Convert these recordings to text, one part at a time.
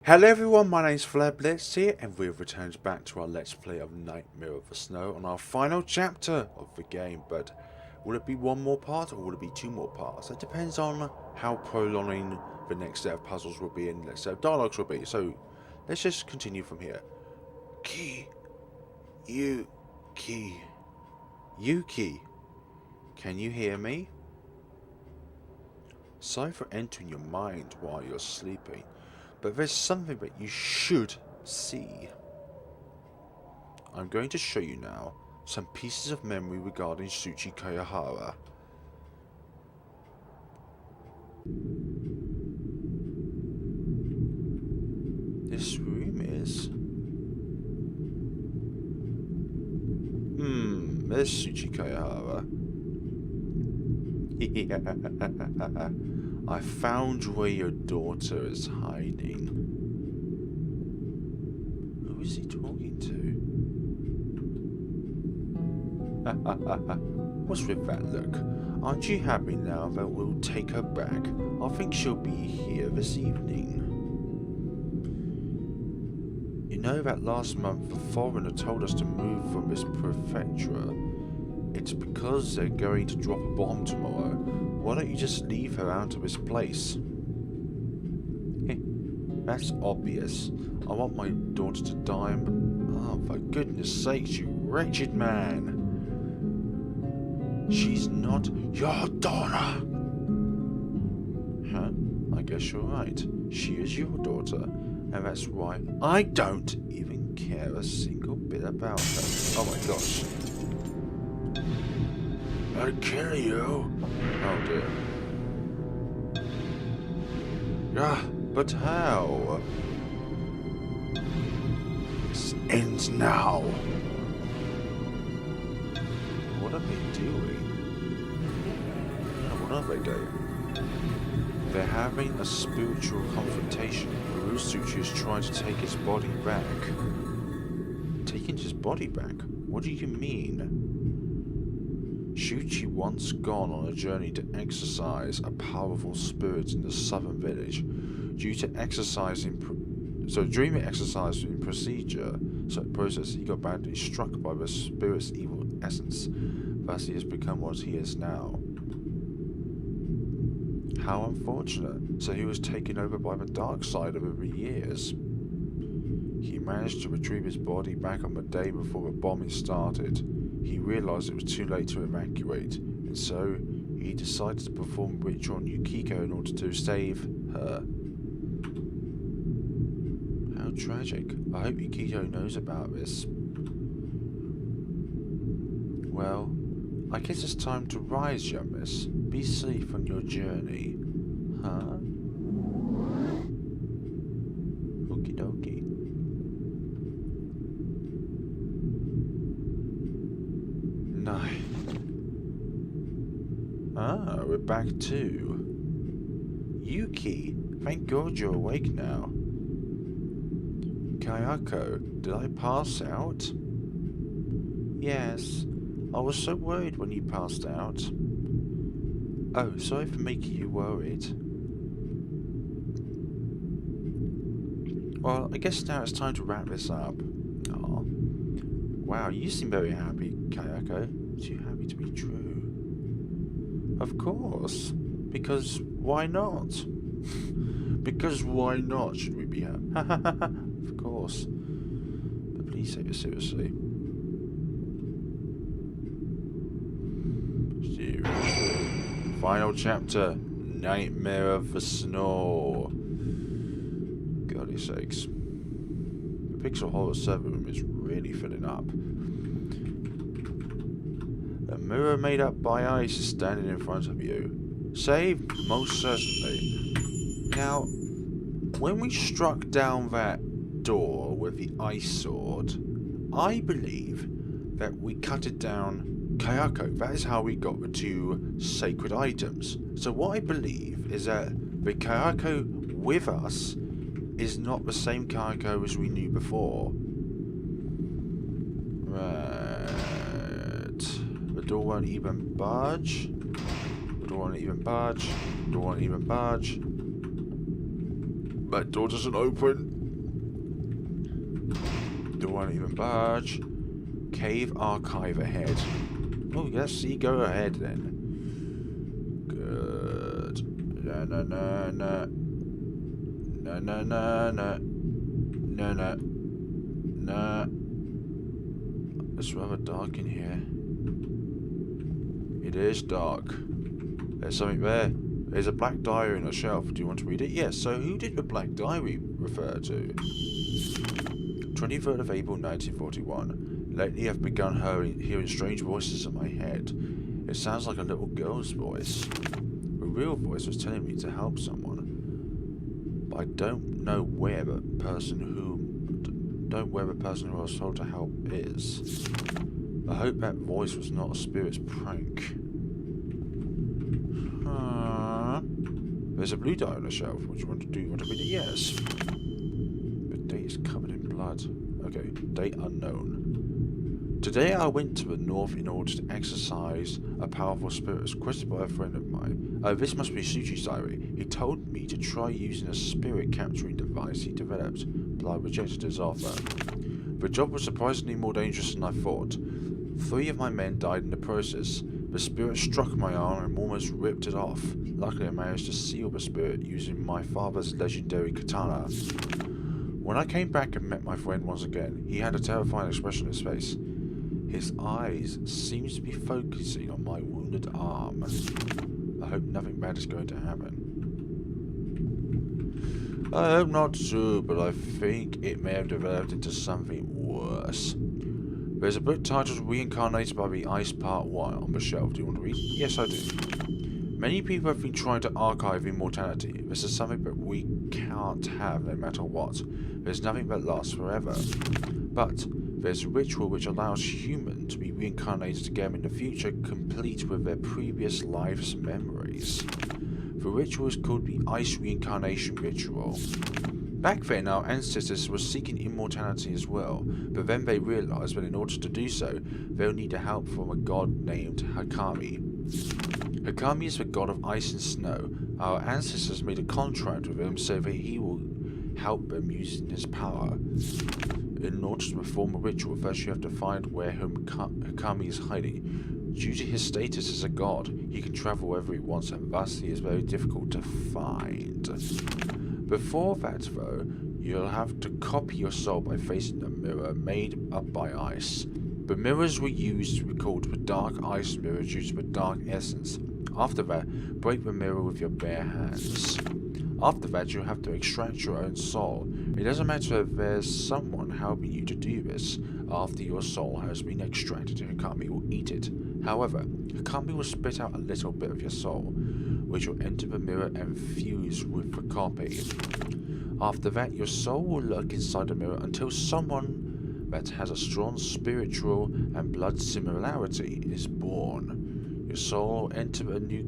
Hello everyone, my name's FlareBlitzed here, and we've returned back to our Let's Play of Nightmare of the Snow on our final chapter of the game. But will it be one more part or will it be two more parts? It depends on how prolonging the next set of puzzles will be and the next set of dialogues will be. So let's just continue from here. Yuki, can you hear me? Sorry for entering your mind while you're sleeping, but there's something that you should see. I'm going to show you now some pieces of memory regarding Tsurugihayate. This room is... there's Tsurugihayate. I found where your daughter is hiding. Who is he talking to? What's with that look? Aren't you happy now that we'll take her back? I think she'll be here this evening. You know that last month the foreigner told us to move from this prefecture. It's because they're going to drop a bomb tomorrow. Why don't you just leave her out of this place? That's obvious. I want my daughter to die. Oh, for goodness sakes, you wretched man. She's not your daughter. Huh? I guess you're right. She is your daughter. And that's why I don't even care a single bit about her. Oh my gosh. I'll kill you. Oh dear. Ah, but how? This ends now. What are they doing? What are they doing? They're having a spiritual confrontation. Tsuchi is trying to take his body back. Taking his body back? What do you mean? Shuchi once gone on a journey to exorcise a powerful spirit in the southern village. During the exercising process, he got badly struck by the spirit's evil essence. Thus, he has become what he is now. How unfortunate. So he was taken over by the dark side over the years. He managed to retrieve his body back on the day before the bombing started. He realised it was too late to evacuate, and so he decided to perform a ritual on Yukiko in order to save her. How tragic. I hope Yukiko knows about this. Well, I guess it's time to rise, young miss. Be safe on your journey. Huh? Okie dokie. No. Ah, we're back too. Yuki, thank God you're awake now. Kayako, did I pass out? Yes. I was so worried when you passed out. Oh, sorry for making you worried. Well, I guess now it's time to wrap this up. Aw. Wow, you seem very happy, Kayako. Too happy to be true. Of course. Because why not? Because why not should we be happy? Of course. But please take it seriously. Final chapter, Nightmare of the Snow. Godly sakes. The Pixel Horror server room is really filling up. A mirror made up by ice is standing in front of you. Saved? Most certainly. Now, when we struck down that door with the ice sword, I believe that we cut it down. Kayako, that is how we got the two sacred items. So what I believe is that the Kayako with us is not the same Kayako as we knew before. Right. The door won't even budge. The door won't even budge. The door won't even budge. That door doesn't open. Door won't even budge. Cave archive ahead. Oh, yes, see, go ahead then. Good. No, no, no, no. No, no, no, no. No, no. No. It's rather dark in here. It is dark. There's something there. There's a black diary on a shelf. Do you want to read it? Yes. So who did the black diary refer to? 23rd of April 1941. Lately I've begun hearing strange voices in my head. It sounds like a little girl's voice. The real voice was telling me to help someone. But I don't know where the person who I was told to help is. I hope that voice was not a spirit's prank. There's a blue diary on the shelf. What do you want to do? You want to read it? Yes. The date is covered in blood. Okay, date unknown. Today I went to the north in order to exorcise a powerful spirit requested by a friend of mine. This must be Suchi's diary. He told me to try using a spirit capturing device he developed, but I rejected his offer. The job was surprisingly more dangerous than I thought. 3 of my men died in the process. The spirit struck my arm and almost ripped it off. Luckily I managed to seal the spirit using my father's legendary katana. When I came back and met my friend once again, he had a terrifying expression on his face. His eyes seemed to be focusing on my wounded arm. I hope nothing bad is going to happen. I hope not too, but I think it may have developed into something worse. There's a book titled Reincarnated by the Ice Part 1 on the shelf. Do you want to read? Yes, I do. Many people have been trying to archive immortality. This is something that we can't have no matter what. There's nothing that lasts forever. But there's a ritual which allows humans to be reincarnated again in the future, complete with their previous life's memories. The ritual is called the Ice Reincarnation Ritual. Back then, our ancestors were seeking immortality as well, but then they realized that in order to do so, they'll need the help from a god named Hakami. Hakami is the god of ice and snow. Our ancestors made a contract with him so that he will help them using his power. In order to perform a ritual, first you have to find where Hakami is hiding. Due to his status as a god, he can travel wherever he wants, and thus he is very difficult to find. Before that though, you'll have to copy your soul by facing a mirror made up by ice. The mirrors were used to be called the dark ice mirror due to the dark essence. After that, break the mirror with your bare hands. After that, you'll have to extract your own soul. It doesn't matter if there's someone helping you to do this. After your soul has been extracted, Hakami will eat it. However, Hakami will spit out a little bit of your soul, which will enter the mirror and fuse with the copy. After that, your soul will lurk inside the mirror until someone that has a strong spiritual and blood similarity is born. Your soul will enter a new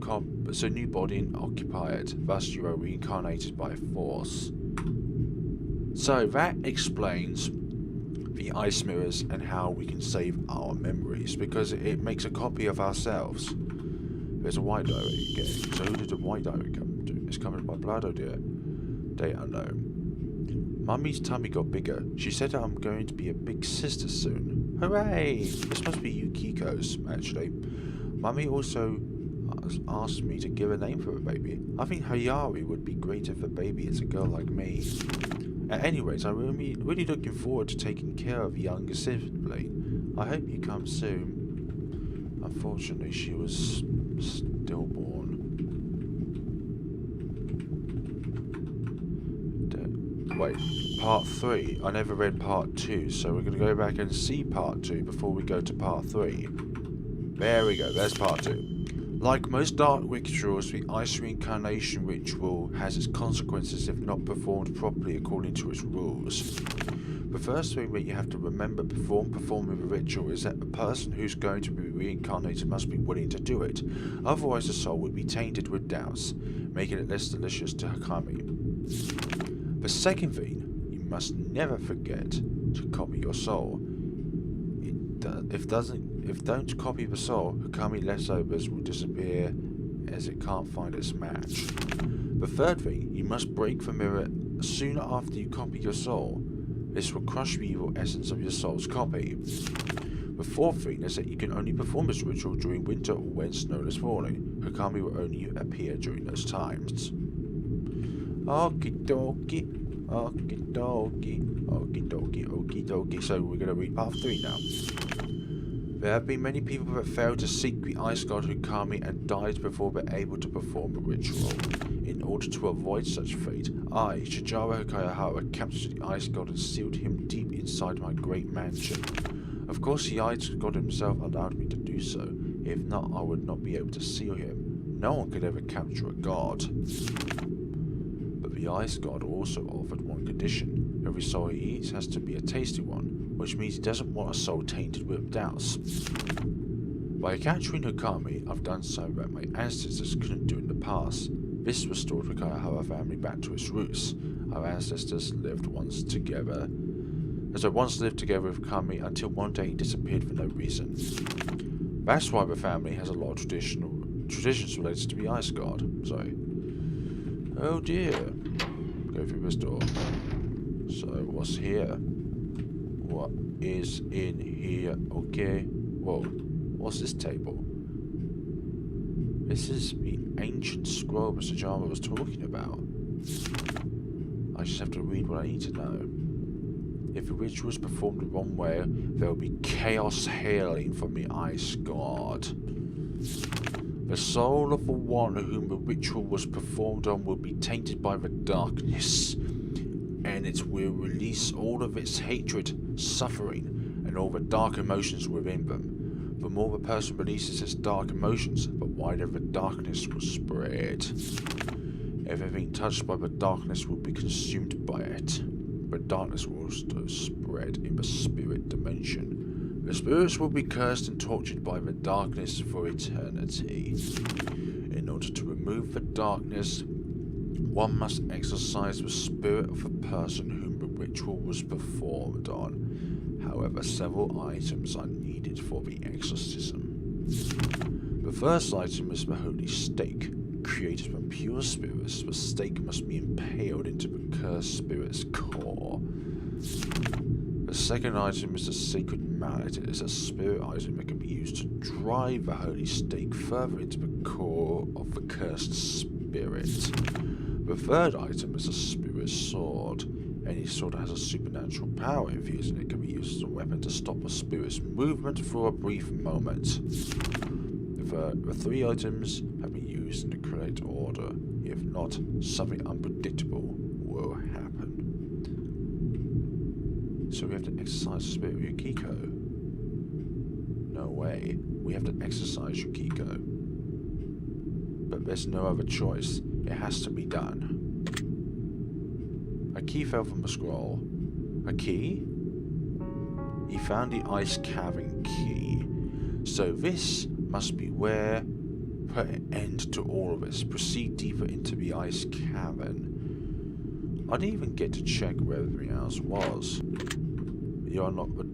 body and occupy it. Thus, you are reincarnated by force. So that explains the ice mirrors and how we can save our memories, because it makes a copy of ourselves. There's a white diary again. So who did the white diary come to? It's covered by blood, oh dear. Date unknown. Mummy's tummy got bigger. She said I'm going to be a big sister soon. Hooray! This must be Yukiko's, actually. Mummy also asked me to give a name for the baby. I think Hayari would be great if the baby is a girl like me. At any rate, I'm really looking forward to taking care of the younger sibling. I hope you come soon. Unfortunately, she was stillborn. Wait, part 3. I never read part 2, so we're going to go back and see part 2 before we go to part 3. There we go, there's part 2. Like most dark rituals, the Ice Reincarnation Ritual has its consequences if not performed properly according to its rules. The first thing that you have to remember before performing the ritual is that the person who's going to be reincarnated must be willing to do it, otherwise the soul would be tainted with doubts, making it less delicious to Hakami. The second thing, you must never forget to copy your soul. If don't copy the soul, Hakami leftovers will disappear as it can't find its match. The third thing, you must break the mirror soon after you copy your soul. This will crush the evil essence of your soul's copy. The fourth thing is that you can only perform this ritual during winter or when snow is falling. Hakami will only appear during those times. Okie dokie, okie dokie, okie dokie, okie dokie. So we're going to read part 3 now. There have been many people that failed to seek the ice god Hakami and died before they were able to perform the ritual. In order to avoid such fate, I, Shijawa Hakayahara, captured the ice god and sealed him deep inside my great mansion. Of course, the ice god himself allowed me to do so. If not, I would not be able to seal him. No one could ever capture a god. But the ice god also offered one condition. Every soul he eats has to be a tasty one, which means he doesn't want a soul tainted with doubts. By capturing Hakami, I've done so that my ancestors couldn't do in the past. This restored the Hakayahara family back to its roots. Our ancestors once lived together with Hakami until one day he disappeared for no reason. That's why the family has a lot of traditions related to the ice god. Sorry. Oh dear. Go through this door. So what's here? What is in here? Okay. Whoa. What's this table? This is the ancient scroll Mr. Jama was talking about. I just have to read what I need to know. If the ritual is performed the wrong way, there will be chaos hailing from the ice god. The soul of the one whom the ritual was performed on will be tainted by the darkness, and it will release all of its hatred, suffering, and all the dark emotions within them. The more the person releases its dark emotions, the wider the darkness will spread. Everything touched by the darkness will be consumed by it. The darkness will also spread in the spirit dimension. The spirits will be cursed and tortured by the darkness for eternity. In order to remove the darkness, one must exorcise the spirit of the person whom the ritual was performed on. However, several items are needed for the exorcism. The first item is the holy stake. Created from pure spirits, the stake must be impaled into the cursed spirit's core. The second item is the sacred mallet. It is a spirit item that can be used to drive the holy stake further into the core of the cursed spirit. The third item is a spirit sword. Any sword that has a supernatural power infused in it can be used as a weapon to stop a spirit's movement for a brief moment. The three items have been used in the correct order. If not, something unpredictable will happen. So we have to exercise the spirit of Yukiko. No way. We have to exercise Yukiko. But there's no other choice. It has to be done. A key fell from the scroll. A key? He found the ice cavern key. So this must be where put an end to all of this. Proceed deeper into the ice cavern. I didn't even get to check where everything else was. You are not the...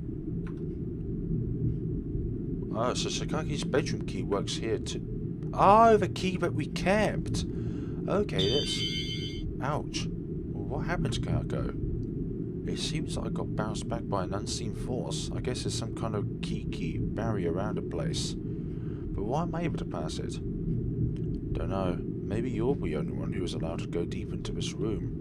Oh, so Sakaki's bedroom key works here too. Oh, the key that we kept. Okay, let's... Ouch. What happened to Kako? It seems like I got bounced back by an unseen force. I guess there's some kind of key barrier around the place. But why am I able to pass it? Don't know. Maybe you're the only one who is allowed to go deep into this room.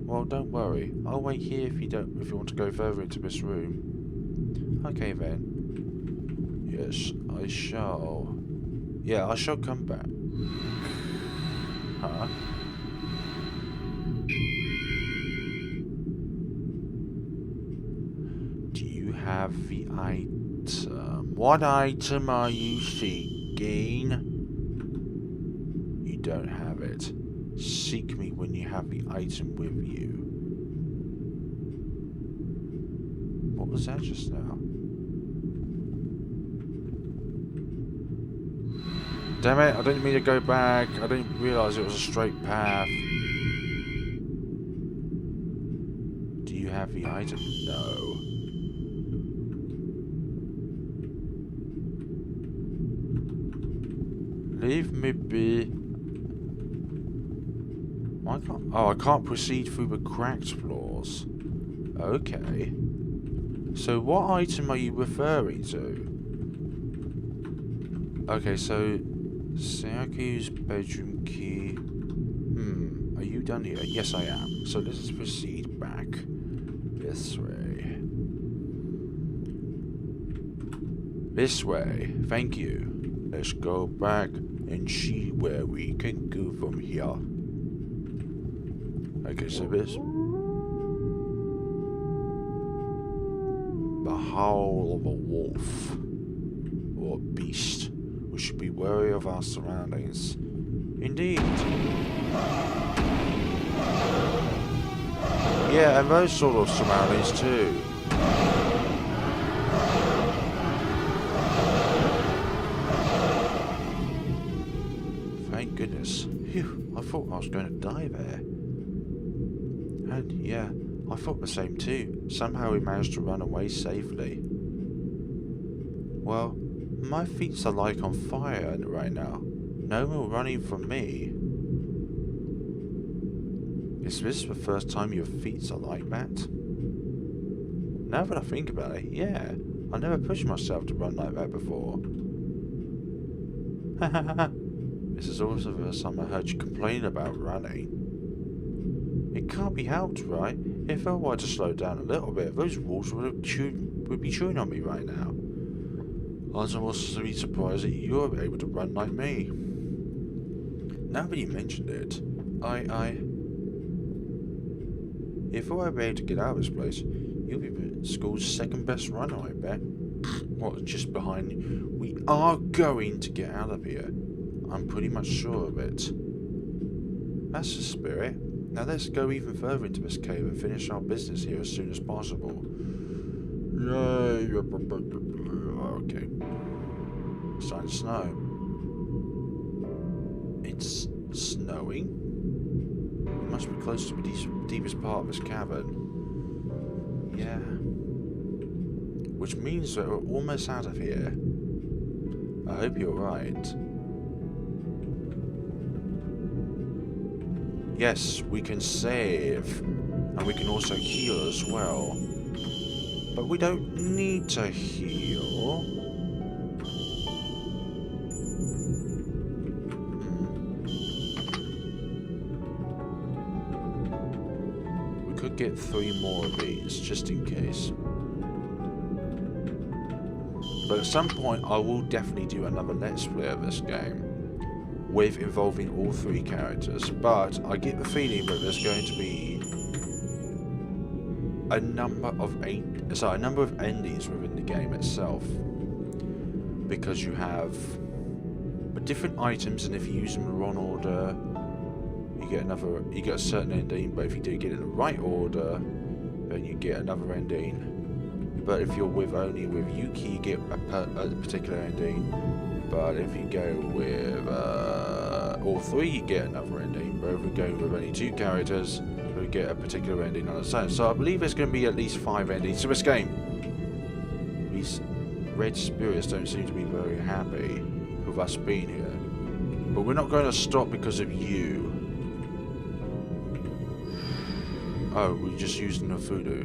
Well, don't worry. I'll wait here if you want to go further into this room. Okay then. Yes, I shall. Yeah, I shall come back. Huh? Do you have the item? What item are you seeking? You don't have it. Seek me when you have the item with you. What was that just now? Damn it, I didn't mean to go back. I didn't realise it was a straight path. Do you have the item? No. Leave me be. Why I can't. Oh, I can't proceed through the cracked floors. Okay. So what item are you referring to? Okay, so Sayaku's bedroom key. Are you done here? Yes, I am. So let's proceed back this way. This way. Thank you. Let's go back and see where we can go from here. Okay, so this. The howl of a wolf or a beast. We should be wary of our surroundings. Indeed. Yeah, and those sort of surroundings too. Thank goodness. Phew, I thought I was going to die there. And yeah, I thought the same too. Somehow we managed to run away safely. Well, my feet are like on fire right now. No more running from me. Is this the first time your feet are like that? Now that I think about it, yeah. I never pushed myself to run like that before. This is also the first time I heard you complain about running. It can't be helped, right? If I were to slow down a little bit, those wolves would be chewing on me right now. I was almost surprised that you were able to run like me. Now that you mentioned it, if I were able to get out of this place, you'll be the school's second best runner, I bet. What, just behind you? We are going to get out of here. I'm pretty much sure of it. That's the spirit. Now let's go even further into this cave and finish our business here as soon as possible. Yay! Okay. It's starting to snow. It's snowing? We must be close to the deepest part of this cavern. Yeah. Which means that we're almost out of here. I hope you're right. Yes, we can save. And we can also heal as well. But we don't need to heal. We could get 3 more of these, just in case. But at some point, I will definitely do another Let's Play of this game. With involving all 3 characters. But I get the feeling that there's going to be a number of endings within the game itself, because you have different items, and if you use them in the wrong order, you get a certain ending. But if you do get it in the right order, then you get another ending. But if you're only with Yuki, you get a particular ending. But if you go with all 3, you get another ending. But if we go with only 2 characters, we get a particular ending on its own. So I believe there's going to be at least 5 endings to this game. These red spirits don't seem to be very happy with us being here. But we're not going to stop because of you. Oh, we're just using the voodoo.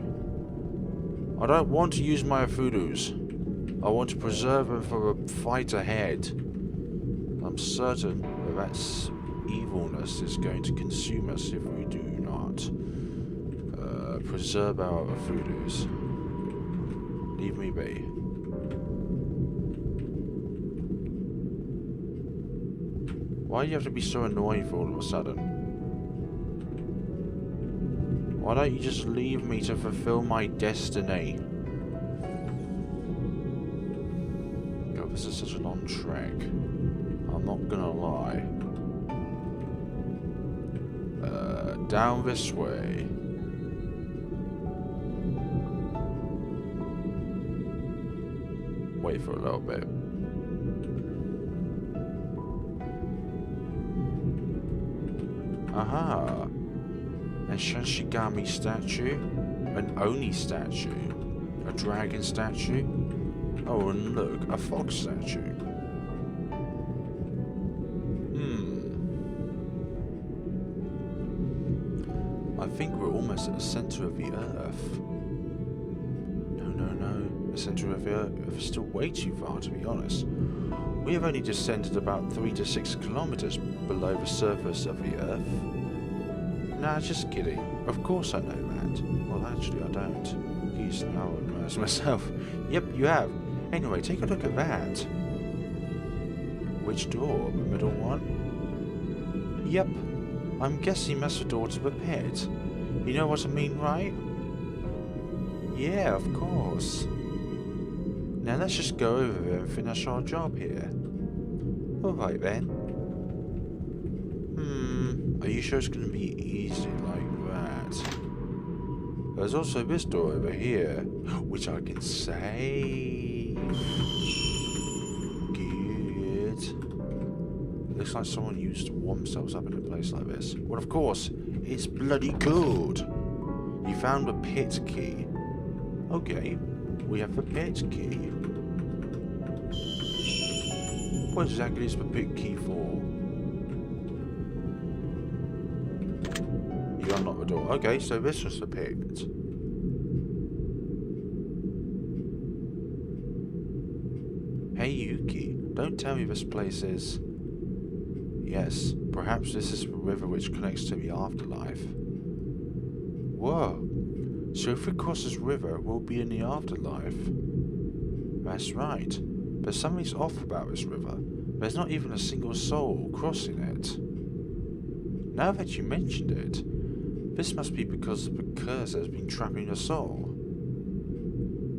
I don't want to use my voodoos. I want to preserve them for a fight ahead. I'm certain that evilness is going to consume us if we do not preserve our voodoos. Leave me be. Why do you have to be so annoying for all of a sudden? Why don't you just leave me to fulfill my destiny? God, this is such a long trek. I'm not gonna lie. Down this way. Wait for a little bit. Aha! A Shashigami statue? An Oni statue? A dragon statue? Oh, and look, a fox statue. think we're almost at the center of the Earth. No. The center of the Earth is still way too far, to be honest. We have only descended about 3 to 6 kilometers below the surface of the Earth. Nah, just kidding. Of course I know that. Well, actually, I don't. Geez, now I immerse myself. Yep, you have. Anyway, take a look at that. Which door? The middle one? Yep. I'm guessing that's the door to the pit. You know what I mean, right? Yeah, of course. Now let's just go over there and finish our job here. Alright then. Are you sure it's going to be easy like that? There's also this door over here, which I can save. Good. Looks like someone used to warm themselves up in a place like this. Well, of course, it's bloody cold. You found the pit key. Okay, we have the pit key. What exactly is the pit key for? You unlock the door. Okay, so this was the pit. Hey Yuki, don't tell me this place is... Yes, perhaps this is the river which connects to the afterlife. Whoa, so if we cross this river, we'll be in the afterlife. That's right, but something's off about this river. There's not even a single soul crossing it. Now that you mentioned it, this must be because of the curse that has been trapping the soul.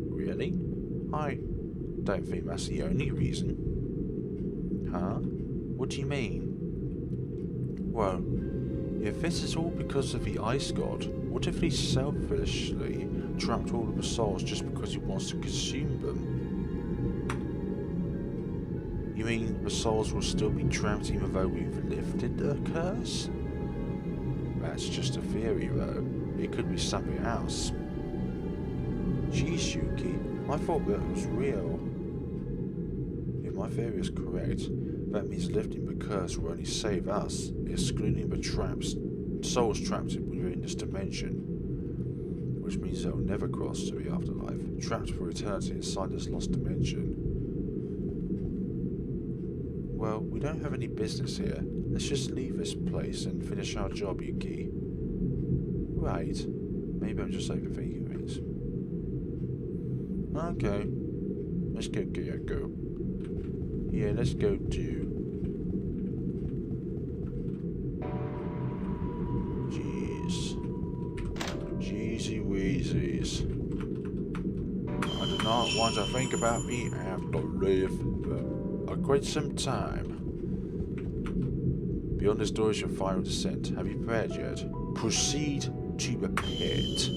Really? I don't think that's the only reason. Huh? What do you mean? Well, if this is all because of the ice god, what if he selfishly trapped all of the souls just because he wants to consume them? You mean the souls will still be trapped even though we've lifted the curse? That's just a theory though. It could be something else. Jeez, Yuki, I thought that was real. If my theory is correct, that means lifting the curse will only save us, excluding the souls trapped within this dimension. Which means they'll never cross to the afterlife, trapped for eternity inside this lost dimension. Well, we don't have any business here. Let's just leave this place and finish our job, Yuki. Right. Maybe I'm just overthinking things. Okay. Let's go, Yukiko. Yeah, let's go too. Jeez. Jeezy Weezies. I do not want to think about the afterlife for quite some time. Beyond this door is your final descent. Have you prepared yet? Proceed to the pit.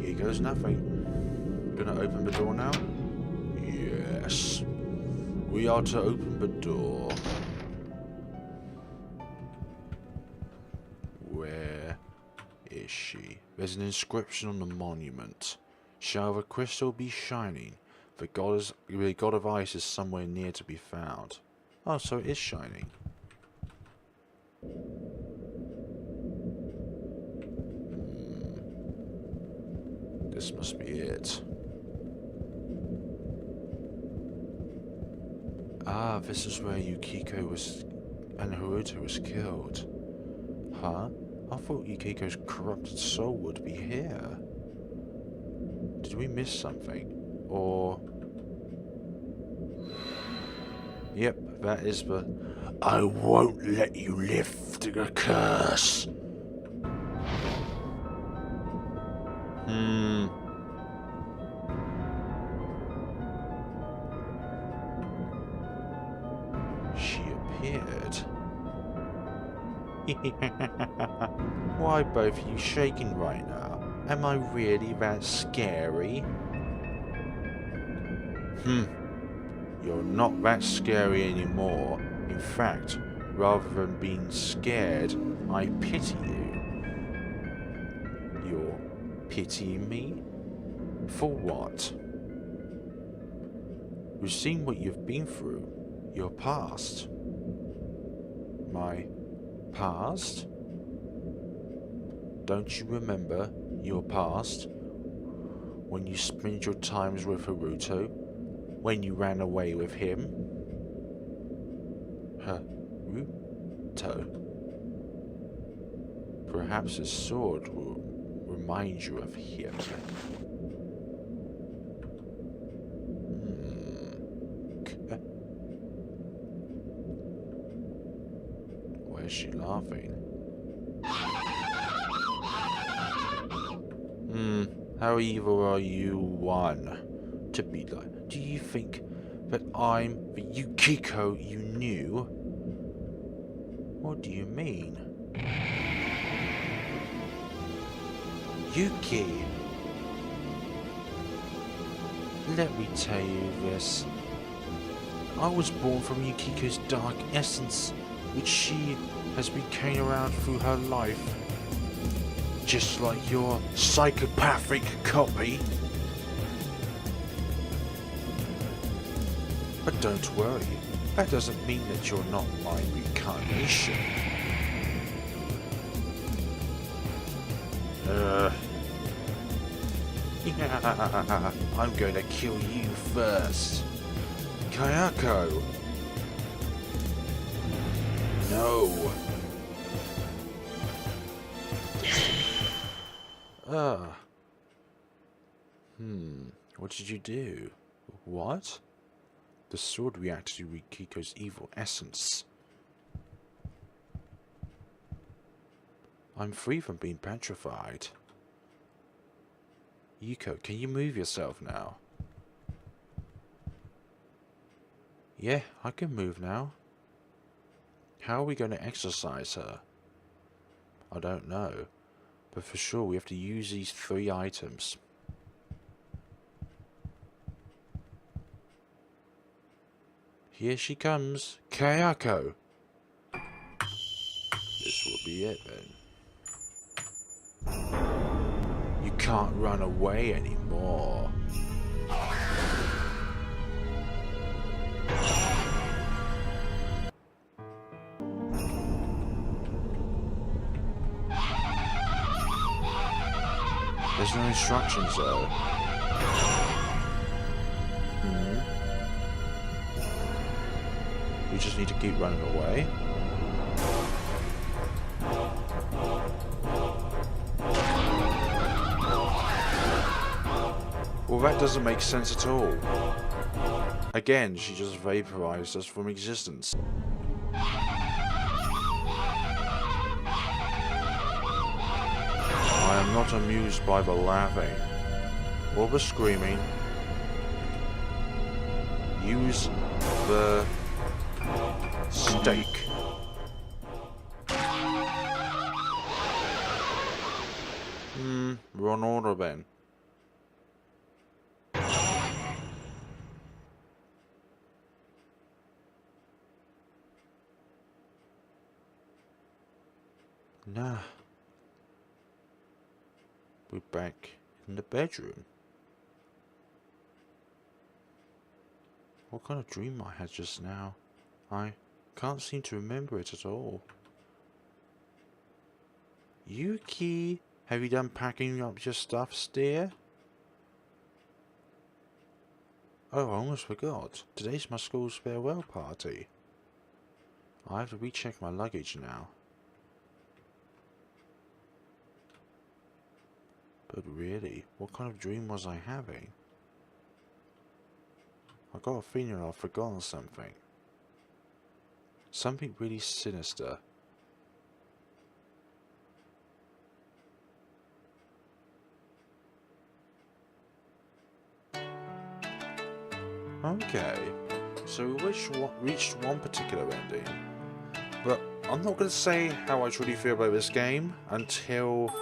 Here goes nothing. Gonna open the door now? Yes. We are to open the door. Where is she? There's an inscription on the monument. Shall the crystal be shining? The god of ice is somewhere near to be found. Oh, so it is shining. This must be it. Ah, this is where Yukiko was and Haruto was killed. Huh? I thought Yukiko's corrupted soul would be here. Did we miss something? Or... Yep, that is the... I won't let you lift the curse. She appeared. Why both of you shaking right now? Am I really that scary? You're not that scary anymore. In fact, rather than being scared, I pity you. You're pitying me? For what? We've seen what you've been through. Your past. My past? Don't you remember your past? When you spent your times with Haruto? When you ran away with him? Haruto? Perhaps his sword will remind you of him. Why is she laughing? How evil are you, one? To be like, do you think that I'm the Yukiko you knew? What do you mean? Yuki! Let me tell you this. I was born from Yukiko's dark essence, which she has been carrying around through her life. Just like your psychopathic copy. But don't worry, that doesn't mean that you're not my reincarnation. I'm going to kill you first. Kayako! No! What did you do? What? The sword reacted to Yukiko's evil essence. I'm free from being petrified. Yuko, can you move yourself now? Yeah, I can move now. How are we going to exorcise her? I don't know. But for sure we have to use these 3 items. Here she comes. Kayako! This will be it then. You can't run away anymore. There's no instructions though. We just need to keep running away. Well, that doesn't make sense at all. Again, she just vaporized us from existence. I am not amused by the laughing or the screaming. Use the stake. We're on order then. Nah. We're back in the bedroom. What kind of dream I had just now? I can't seem to remember it at all. Yuki, have you done packing up your stuff, dear? Oh, I almost forgot. Today's my school's farewell party. I have to recheck my luggage now. But really, what kind of dream was I having? I got a feeling I've forgotten something. Something really sinister. Okay, so we reached one particular ending, but I'm not going to say how I truly feel about this game until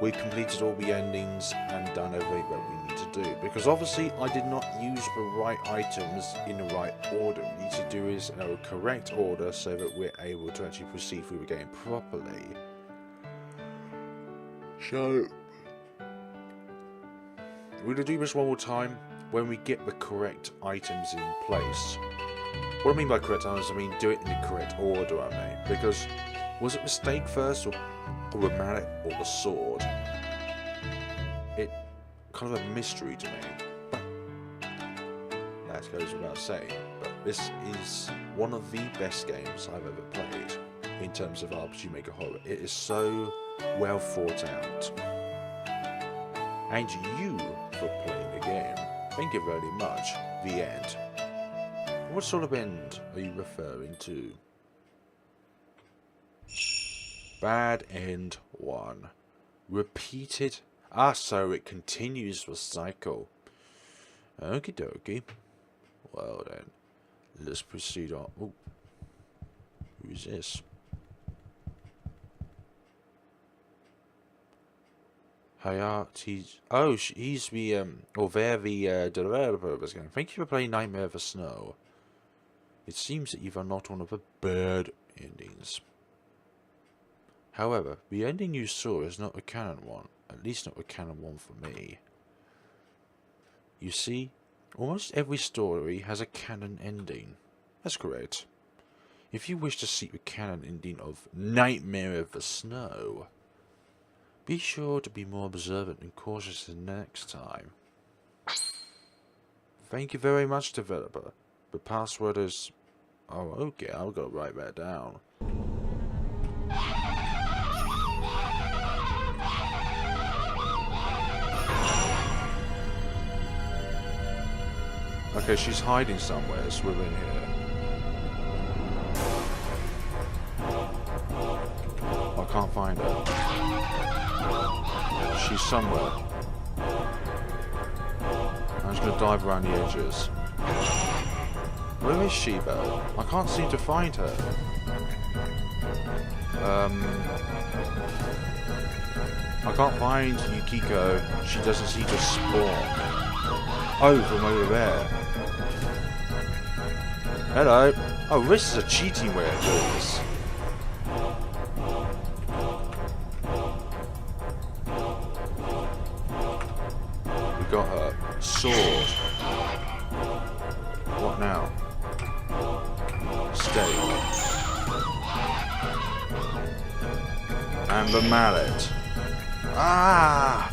we've completed all the endings and done everything that we need to do, because obviously I did not use the right items in the right order. What we need to do is in a correct order so that we're able to actually proceed through the game properly. So we're going to do this one more time when we get the correct items in place. What I mean by correct items, I mean do it in the correct order, because was it mistake first or or the mallet, or the sword. It kind of a mystery to me. That goes without saying, but this is one of the best games I've ever played in terms of RPG Maker horror. It is so well thought out. And you for playing the game. Thank you very much. The end. What sort of end are you referring to? Bad End 1. Repeated. So it continues the cycle. Okie dokie. Well then, let's proceed on. Oh, who's this? Hayate's. Oh, he's the they're the developer of this game. Thank you for playing Nightmare of the Snow. It seems that you are not one of the bad endings. However, the ending you saw is not a canon one. At least not a canon one for me. You see, almost every story has a canon ending. That's correct. If you wish to seek the canon ending of Nightmare of the Snow, be sure to be more observant and cautious the next time. Thank you very much, developer. The password is... Oh, okay, I've got to write that down. Okay, she's hiding somewhere. It's within here. I can't find her. She's somewhere. I'm just gonna dive around the edges. Where is she though? I can't seem to find her. I can't find Yukiko. She doesn't seem to spawn. Oh, from over there. Hello. Oh, this is a cheating way of doing this. We got her sword. What now? Stake. And the mallet. Ah!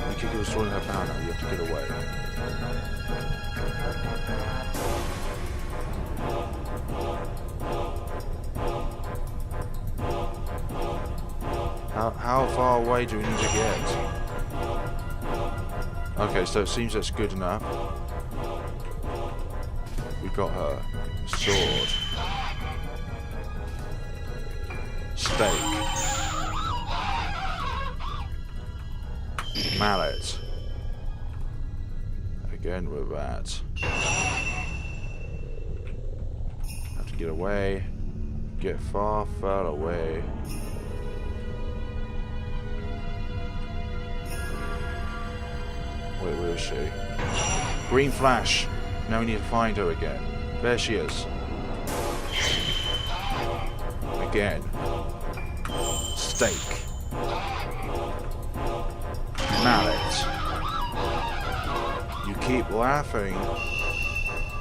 Yukiko was throwing her power now. You have to get away. How far away do we need to get? Okay, so it seems that's good enough. We got her sword, stake, mallet. Again with that. Have to get away. Get far, far away. Wait, where is she? Green flash. Now we need to find her again. There she is. Again. Stake. Mallet. You keep laughing,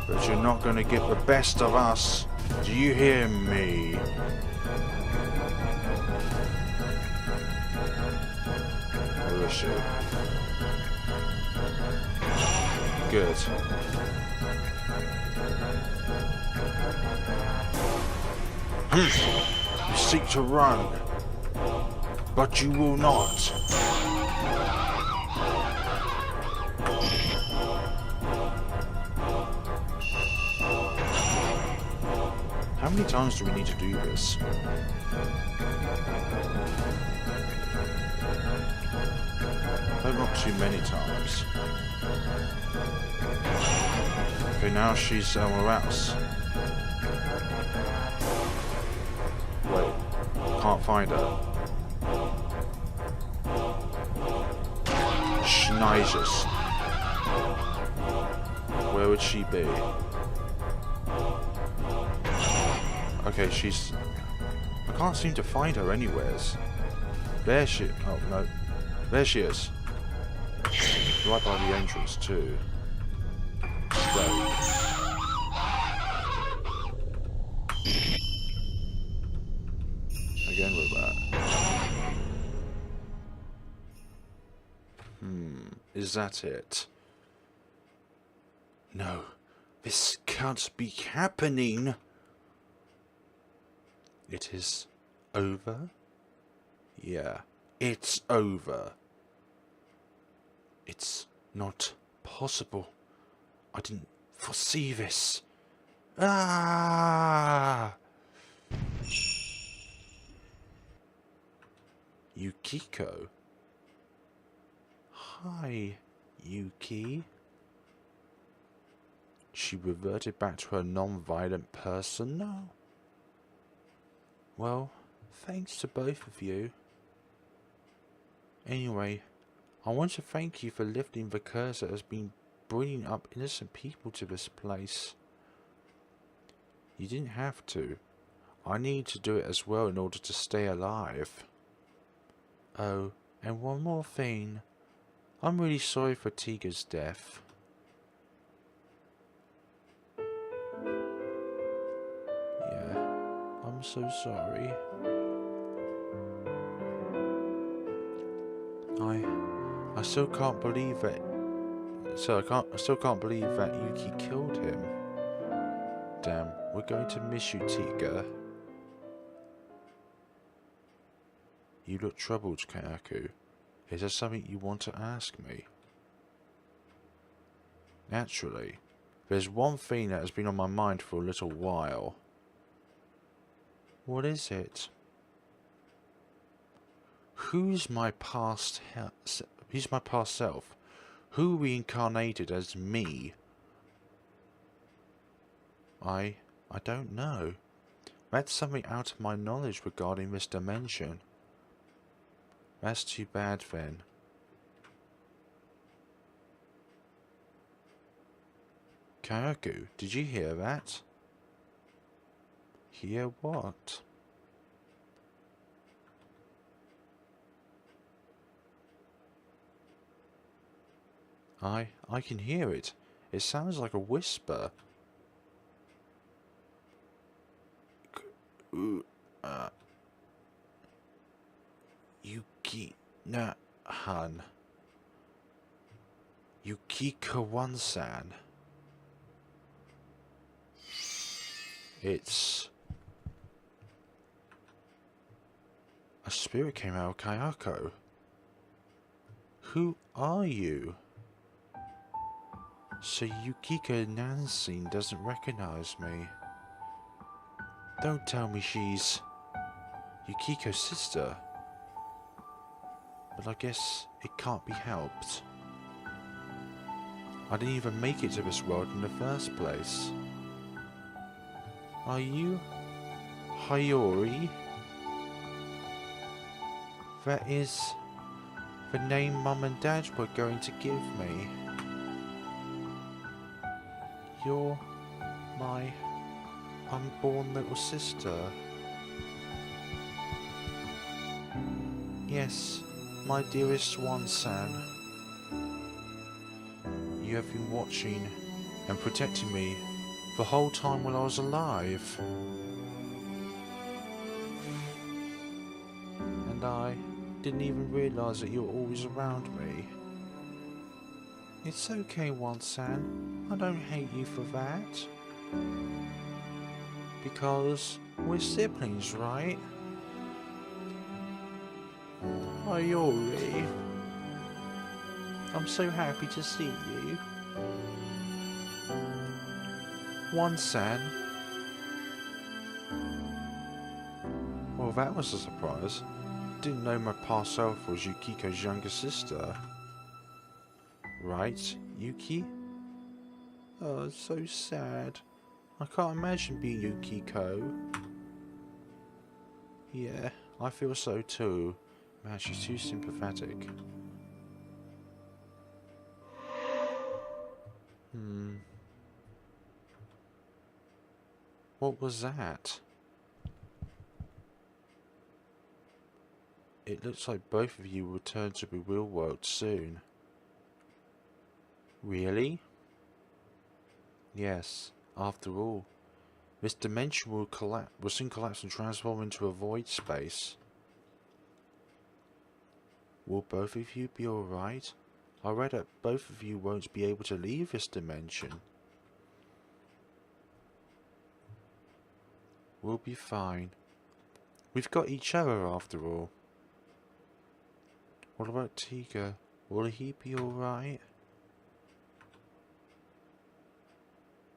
but you're not going to get the best of us. Do you hear me? Where is she? Good. You seek to run, but you will not. How many times do we need to do this? Hope not too many times. Okay, now she's somewhere else. Wait, can't find her. Schneizes. Where would she be? Okay, she's... I can't seem to find her anywheres. There she... Oh, no. There she is. Right by the entrance, too. Stay. again with that. Is that it? No, this can't be happening. It is over? Yeah, it's over. It's not possible. I didn't foresee this. Ah! Yukiko? Hi, Yuki. She reverted back to her non-violent person now? Well, thanks to both of you. Anyway, I want to thank you for lifting the curse that has been bringing up innocent people to this place. You didn't have to. I need to do it as well in order to stay alive. Oh, and one more thing. I'm really sorry for Tiga's death. Yeah, I'm so sorry. I still can't believe that. I still can't believe that Yuki killed him. Damn, we're going to miss you, Tiga. You look troubled, Kayako. Is there something you want to ask me? Naturally. There's one thing that has been on my mind for a little while. What is it? Who's my past self? Who reincarnated as me? I don't know. That's something out of my knowledge regarding this dimension. That's too bad then. Kayako, did you hear that? Hear what? I can hear it. It sounds like a whisper. Yuki-na-han. Yukiko-san. It's... a spirit came out of Kayako. Who are you? So Yukiko Nansing doesn't recognize me. Don't tell me she's Yukiko's sister. But I guess it can't be helped. I didn't even make it to this world in the first place. Are you Hayori? That is the name Mum and Dad were going to give me. You're my unborn little sister. Yes, my dearest Swan-san. You have been watching and protecting me the whole time while I was alive. And I didn't even realise that you were always around me. It's okay, Wan-san. I don't hate you for that. Because we're siblings, right? Ayori. I'm so happy to see you. Wan-san. Well, that was a surprise. Didn't know my past self was Yukiko's younger sister. Right, Yuki? Oh, it's so sad. I can't imagine being Yukiko. Yeah, I feel so too. Man, she's too sympathetic. What was that? It looks like both of you will return to the real world soon. Really? Yes, after all, This dimension will soon collapse and transform into a void space. Will both of you be alright? I read that both of you won't be able to leave this dimension. We'll be fine. We've got each other after all. What about Tiga? Will he be alright?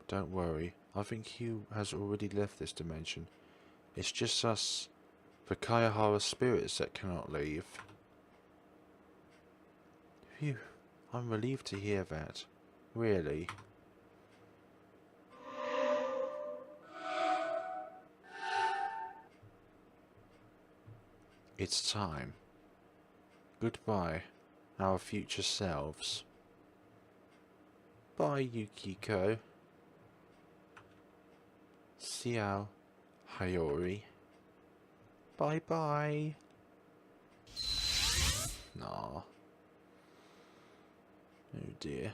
Don't worry. I think he has already left this dimension. It's just us, the Kayahara spirits, that cannot leave. Phew. I'm relieved to hear that. Really. It's time. Goodbye, our future selves. Bye, Yukiko. Ciao, Hayori. Bye bye. Nah. Oh dear.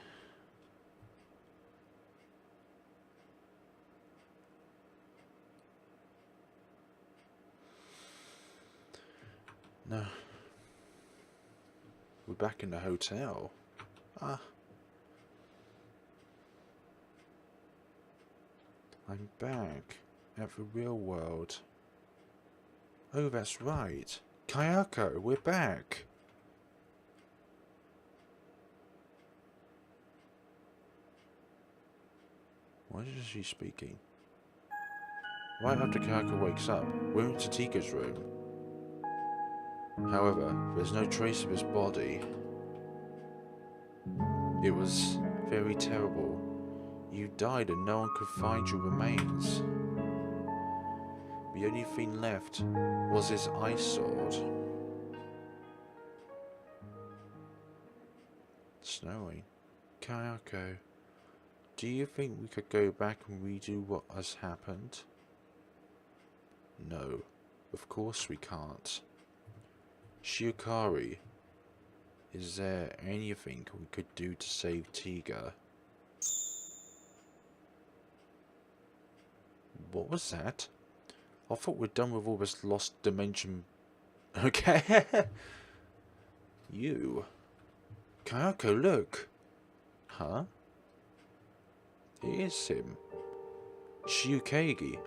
No. We're back in the hotel. Ah. I'm back at the real world. Oh, that's right. Kayako, we're back. Why is she speaking? Right after Kayako wakes up, we're into Tika's room. However, there's no trace of his body. It was very terrible. You died and no one could find your remains. The only thing left was his ice sword. Snowing. Kayako, do you think we could go back and redo what has happened? No, of course we can't. Shiokari, is there anything we could do to save Tiga? What was that? I thought we're done with all this lost dimension. Okay. You. Kayako, look. Huh? It is him. Shiokage.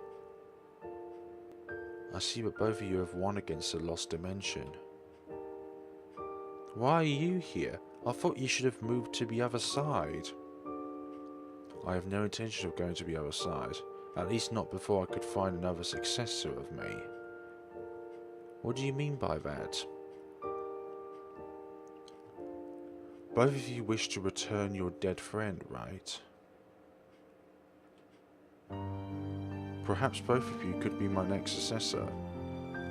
I see that both of you have won against the lost dimension. Why are you here? I thought you should have moved to the other side. I have no intention of going to the other side. At least not before I could find another successor of me. What do you mean by that? Both of you wish to return your dead friend, right? Perhaps both of you could be my next successor.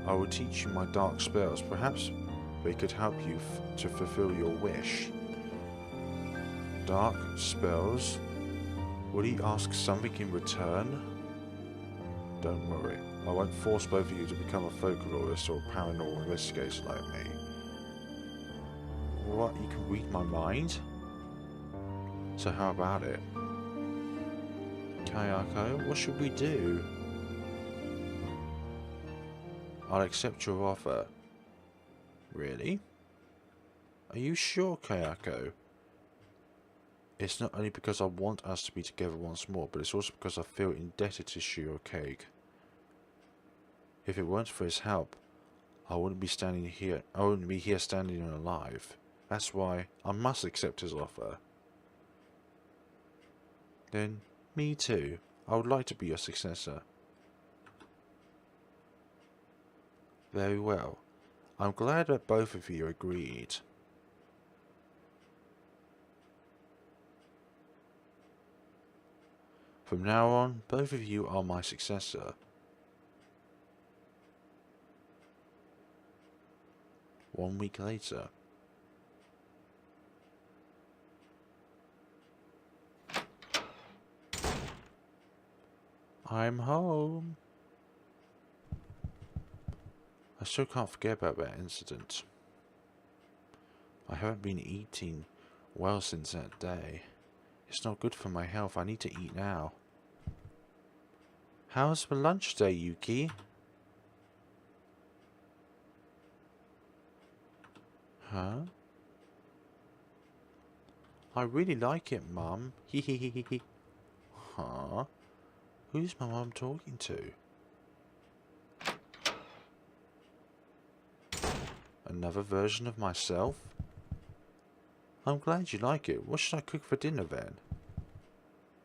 I will teach you my dark spells. Perhaps they could help you to fulfill your wish. Dark spells? Will he ask something in return? Don't worry, I won't force both of you to become a folklorist or paranormal investigator like me. What, you can read my mind? So how about it? Kayako, what should we do? I'll accept your offer. Really? Are you sure, Kayako? It's not only because I want us to be together once more, but it's also because I feel indebted to Shiokage. If it weren't for his help, I wouldn't be here standing and alive. That's why I must accept his offer. Then, me too. I would like to be your successor. Very well. I'm glad that both of you agreed. From now on, both of you are my successor. One week later. I'm home. I still can't forget about that incident. I haven't been eating well since that day. It's not good for my health. I need to eat now. How's the lunch day, Yuki? Huh? I really like it, Mum. Hehehehe. Huh? Who's my mum talking to? Another version of myself? I'm glad you like it. What should I cook for dinner then?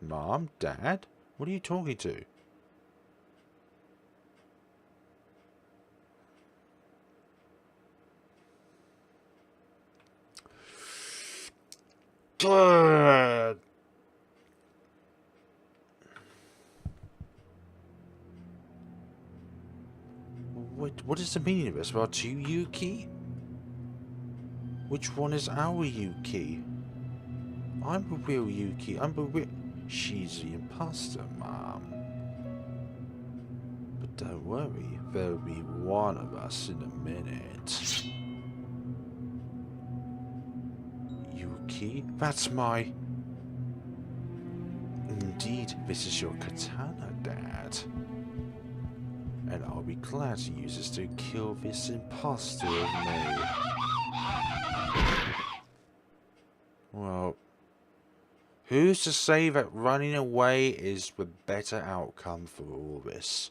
Mom? Dad? What are you talking to? Dad! What is the meaning of this? Well, two Yuki? Which one is our Yuki? I'm the real Yuki. I'm the real... She's the imposter, Mom. But don't worry, there'll be one of us in a minute. Yuki? That's my... Indeed, this is your katana, Dad. And I'll be glad to use this to kill this imposter of me. Well, who's to say that running away is the better outcome for all this?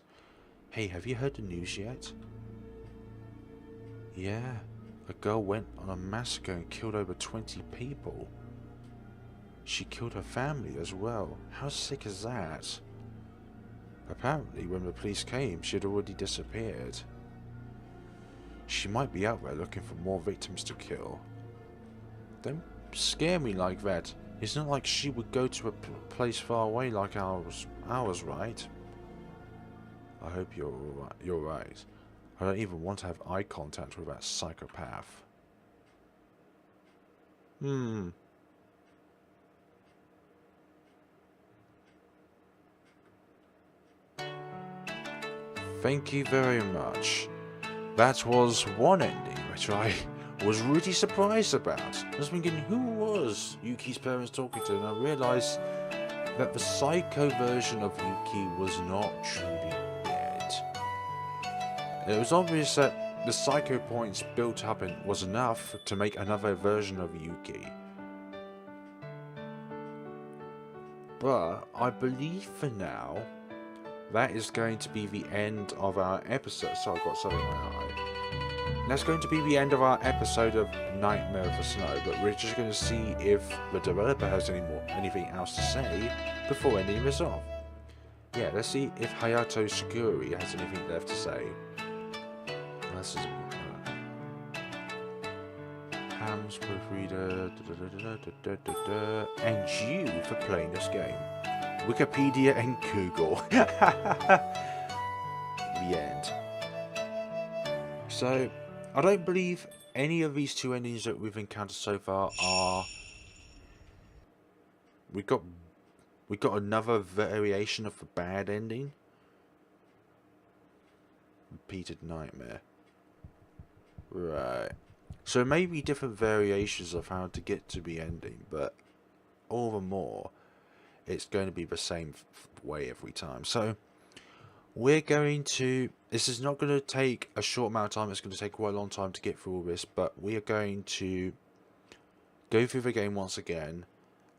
Hey, have you heard the news yet? Yeah, a girl went on a massacre and killed over 20 people. She killed her family as well. How sick is that? Apparently, when the police came, she had already disappeared. She might be out there looking for more victims to kill. Don't scare me like that. It's not like she would go to a place far away like ours, right? I hope you're right. I don't even want to have eye contact with that psychopath. Thank you very much. That was one ending which I was really surprised about. I was thinking, who was Yuki's parents talking to? And I realised that the psycho version of Yuki was not truly dead. And it was obvious that the psycho points built up and was enough to make another version of Yuki. But I believe for now, that is going to be the end of our episode. So I've got something in my eye. That's going to be the end of our episode of Nightmare of the Snow, but we're just going to see if the developer has anything else to say before ending this off. Yeah, let's see if Hayato Shiguri has anything left to say. This is Ham's proofreader, and you for playing this game. Wikipedia and Google. The end. So, I don't believe any of these two endings that we've encountered so far are... We got another variation of the bad ending. Repeated nightmare. Right. So maybe different variations of how to get to the ending, but all the more, it's going to be the same way every time. So we're going to... This is not going to take a short amount of time. It's going to take quite a long time to get through all this. But we are going to go through the game once again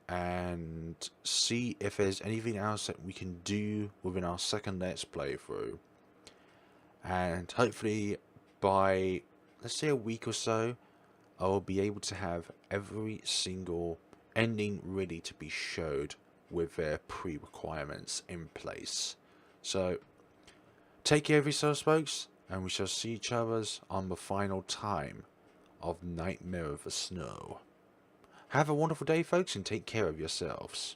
and see if there's anything else that we can do within our second Let's playthrough. And hopefully by, let's say, a week or so, I will be able to have every single ending ready to be showed with their pre-requirements in place. So, take care of yourselves, folks, and we shall see each other on the final time of Nightmare of the Snow. Have a wonderful day, folks, and take care of yourselves.